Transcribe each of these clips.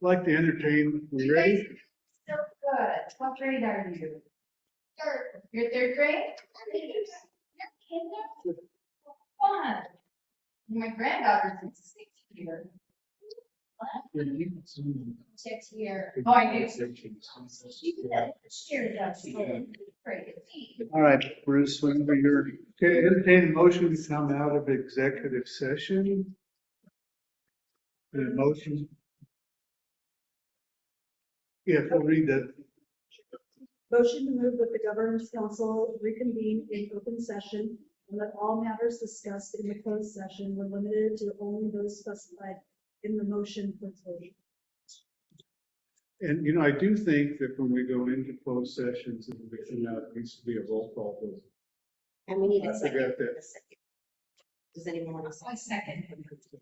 Like to entertain, we ready? So good. What grade are you? Third. You're third grade? Fun. My granddaughter's in sixth year. Sixth year. Oh, I do. She did. She does. Great. All right, Bruce, whenever you're. Okay, entertain a motion to come out of executive session. The motion. Yeah, I'll read that. Motion to move that the governance council reconvene in open session and that all matters discussed in the closed session were limited to only those specified in the motion for closure. And, you know, I do think that when we go into closed sessions, and we come out, it needs to be a roll call vote. And we need I a second. forgot that. Does anyone want to I second? second.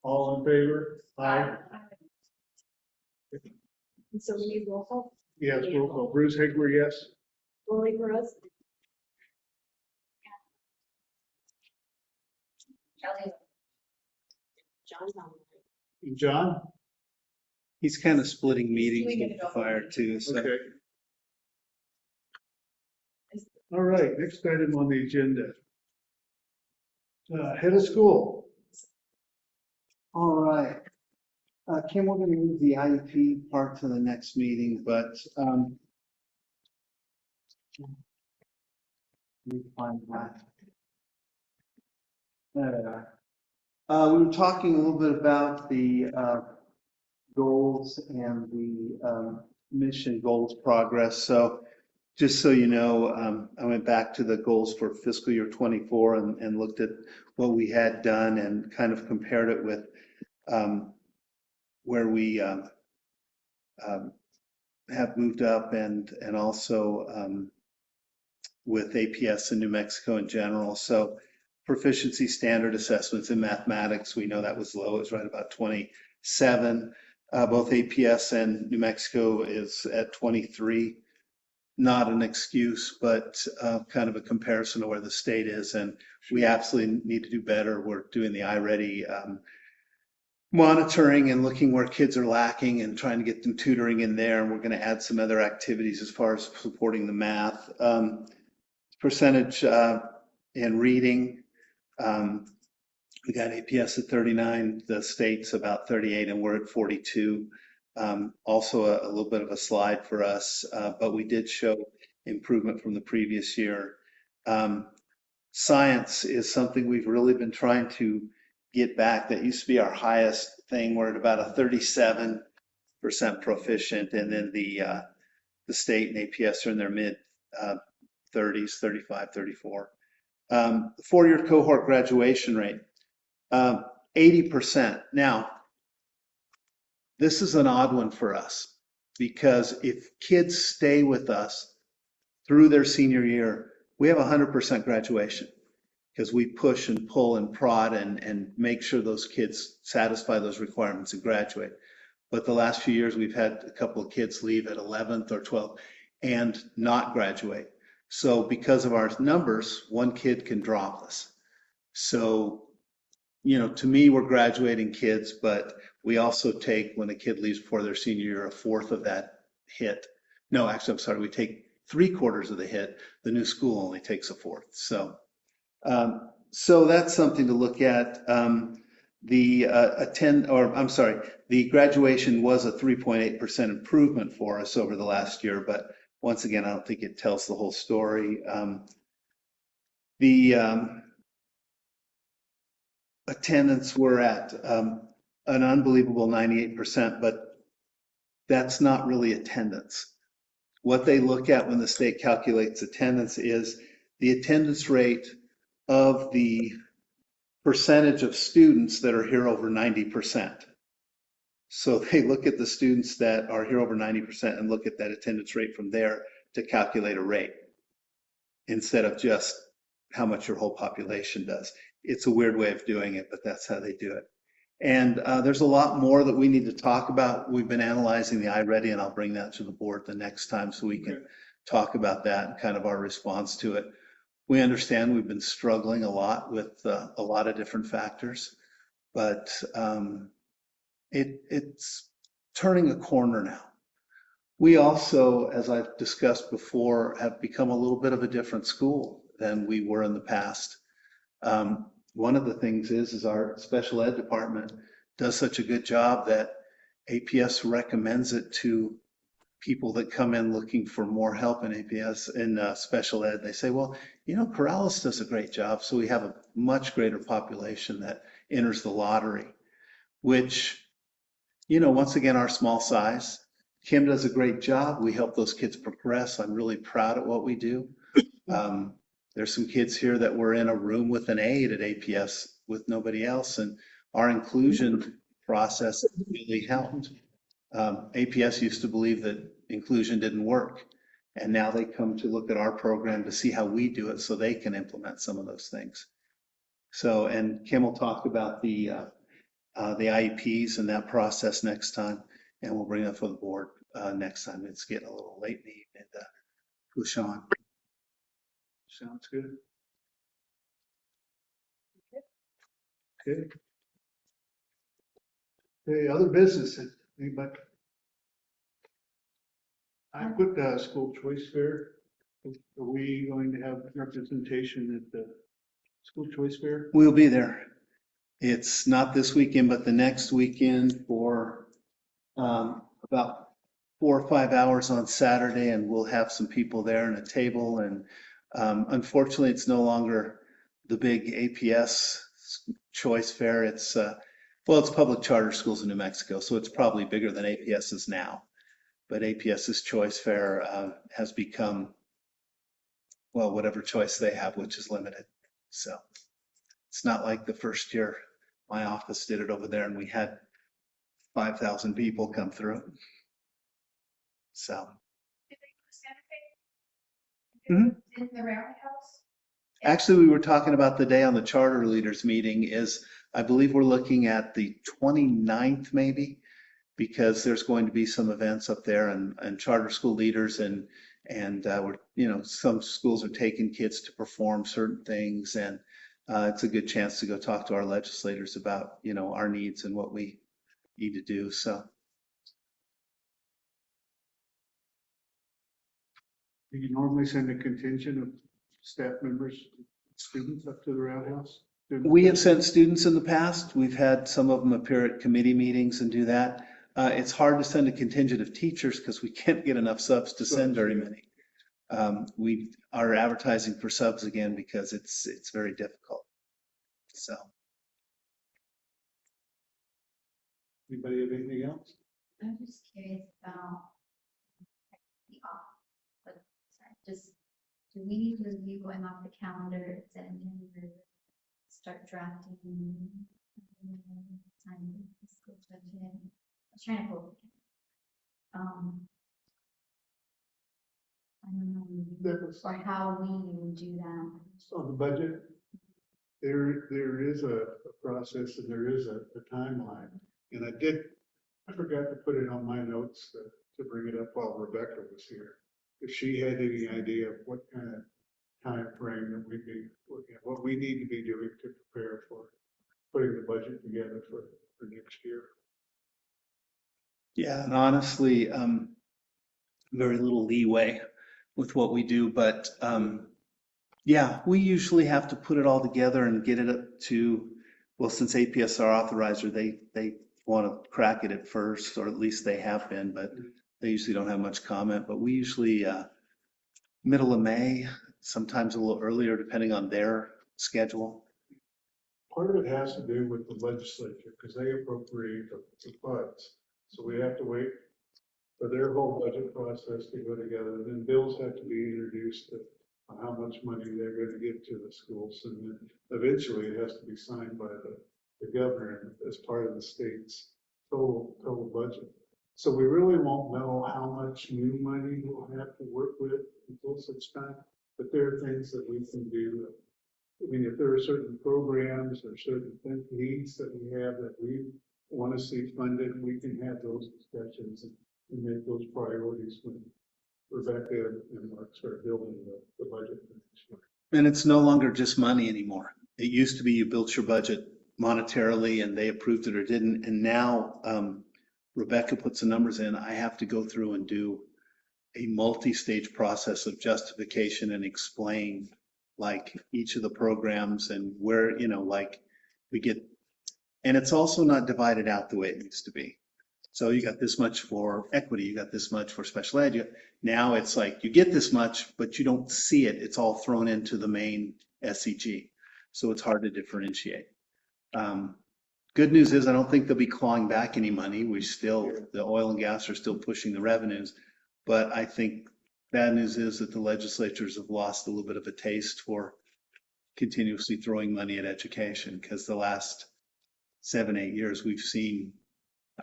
All in favor? Aye. And so we need roll call. Yes, roll call. Bruce Hager, yes? Lori Perez, Kelly. John's on. And John? He's kind of splitting meetings Doing it with the all. fire too, so. Okay. All right, next item on the agenda. Head of school. All right. Kim, we're going to move the IEP part to the next meeting, but let me find that. There. We were talking a little bit about the goals and the mission goals progress. So just so you know, I went back to the goals for fiscal year 24 and looked at what we had done and kind of compared it with where we have moved up and also with APS in New Mexico in general. So proficiency standard assessments in mathematics, we know that was low. It was right about 27. Both APS and New Mexico is at 23. Not an excuse, but kind of a comparison to where the state is. And we absolutely need to do better. We're doing the iReady monitoring and looking where kids are lacking and trying to get them tutoring in there. And we're going to add some other activities as far as supporting the math. Percentage in reading. We got APS at 39, the state's about 38, and we're at 42. Also a little bit of a slide for us, but we did show improvement from the previous year. Science is something we've really been trying to get back. That used to be our highest thing. We're at about a 37% proficient, and then the state and APS are in their mid 30s, 35, 34. Four-year cohort graduation rate, 80%. Now, this is an odd one for us because if kids stay with us through their senior year, we have 100% graduation because we push and pull and prod and make sure those kids satisfy those requirements and graduate. But the last few years, we've had a couple of kids leave at 11th or 12th and not graduate. So because of our numbers, one kid can drop us. So, you know, to me, we're graduating kids, but we also take, when a kid leaves before their senior year, a fourth of that hit. No, actually, I'm sorry, we take 3/4 of the hit. The new school only takes a fourth. So, so that's something to look at. The the graduation was a 3.8% improvement for us over the last year, but once again, I don't think it tells the whole story. Attendance, we're at an unbelievable 98%, but that's not really attendance. What they look at when the state calculates attendance is the attendance rate of the percentage of students that are here over 90%. So they look at the students that are here over 90% and look at that attendance rate from there to calculate a rate instead of just how much your whole population does. It's a weird way of doing it, but that's how they do it. And there's a lot more that we need to talk about. We've been analyzing the iReady, and I'll bring that to the board the next time so we can talk about that and kind of our response to it. We understand we've been struggling a lot with a lot of different factors, but it's turning a corner now. We also, as I've discussed before, have become a little bit of a different school than we were in the past. One of the things is our special ed department does such a good job that APS recommends it to people that come in looking for more help in APS in special ed. They say, well, you know, Corrales does a great job. So we have a much greater population that enters the lottery, which, you know, once again, our small size, Kim does a great job. We help those kids progress. I'm really proud of what we do. There's some kids here that were in a room with an aide at APS with nobody else, and our inclusion process really helped. APS used to believe that inclusion didn't work, and now they come to look at our program to see how we do it so they can implement some of those things. So, and Kim will talk about the IEPs and that process next time, and we'll bring that for the board next time. It's getting a little late in the evening to push on. Sounds good. Okay. Okay, other businesses, anybody? I put the school choice fair. Are we going to have representation at the school choice fair? We'll be there. It's not this weekend, but the next weekend for about 4 or 5 hours on Saturday, and we'll have some people there and a table. And unfortunately, it's no longer the big APS choice fair. It's well, it's public charter schools in New Mexico, so it's probably bigger than APS is now. But APS's choice fair has become, well, whatever choice they have, which is limited. So it's not like the first year my office did it over there and we had 5,000 people come through. So Did they do Santa Fe? Mhm. In the roundhouse? actually, we were talking about the day on the charter leaders meeting is, I believe we're looking at the 29th maybe, because there's going to be some events up there and charter school leaders and we're, you know, some schools are taking kids to perform certain things, and it's a good chance to go talk to our legislators about, you know, our needs and what we need to do. So Do you normally send a contingent of staff members, students up to the roundhouse? we have sent students in the past. We've had some of them appear at committee meetings and do that. It's hard to send a contingent of teachers because we can't get enough subs to send very many. We are advertising for subs again because it's very difficult. So Anybody have anything else? I'm just curious about the off, but sorry, just, do we need to review going off the calendar and start drafting time the school budget? I was trying to pull. I don't know, That was or how we would do that. on the budget. There is a process and there is a timeline. And I forgot to put it on my notes to bring it up while Rebecca was here. If she had any idea of what kind of time frame that we'd be looking at, what we need to be doing to prepare for putting the budget together for next year. yeah, and honestly, very little leeway with what we do, but yeah, we usually have to put it all together and get it up to, well, since APS are authorizer, they want to crack it at first, or at least they have been, but they usually don't have much comment. But we usually middle of May, sometimes a little earlier, depending on their schedule. Part of it has to do with the legislature because they appropriate the funds. So we have to wait for their whole budget process to go together. Then bills have to be introduced on how much money they're going to give to the schools. And then eventually it has to be signed by the governor as part of the state's total budget. So we really won't know how much new money we'll have to work with until such time. But there are things that we can do. I mean, if there are certain programs or certain needs that we have that we want to see funded, we can have those discussions and make those priorities when Rebecca and Mark start building the budget for next year. And it's no longer just money anymore. It used to be you built your budget monetarily and they approved it or didn't. And now Rebecca puts the numbers in. I have to go through and do a multi-stage process of justification and explain like each of the programs and where, like we get, and it's also not divided out the way it used to be. So you got this much for equity, you got this much for special ed. Now it's like you get this much, but you don't see it. It's all thrown into the main SEG. So it's hard to differentiate. Good news is I don't think they'll be clawing back any money. The oil and gas are still pushing the revenues. But I think bad news is that the legislatures have lost a little bit of a taste for continuously throwing money at education, because the last 7-8 years we've seen,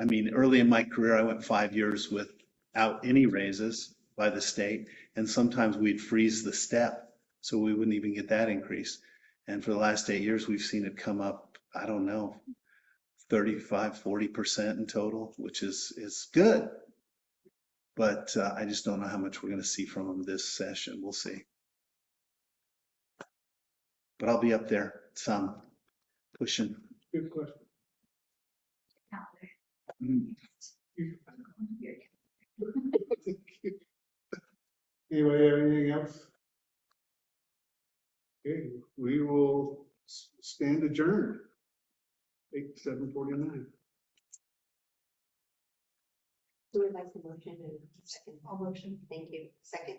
early in my career, I went 5 years without any raises by the state, and sometimes we'd freeze the step so we wouldn't even get that increase. And for the last 8 years, we've seen it come up, I don't know, 35-40% in total, which is good. But I just don't know how much we're going to see from them this session. We'll see. But I'll be up there some pushing. Good question. Anybody have anything else? Okay, we will stand adjourned. 7:49. Who would like the motion and second? All motion. Thank you. Second.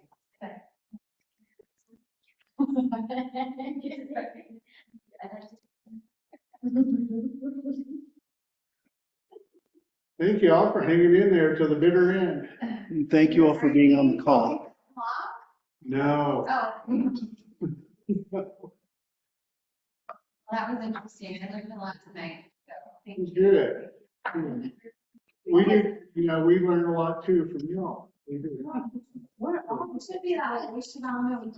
Thank you all for hanging in there to the bitter end. Thank you all for being on the call. No. Oh. That was interesting. I learned a lot tonight. So thank you. Good. We did, we learned a lot too from y'all. We did. It should be that way. We should all know.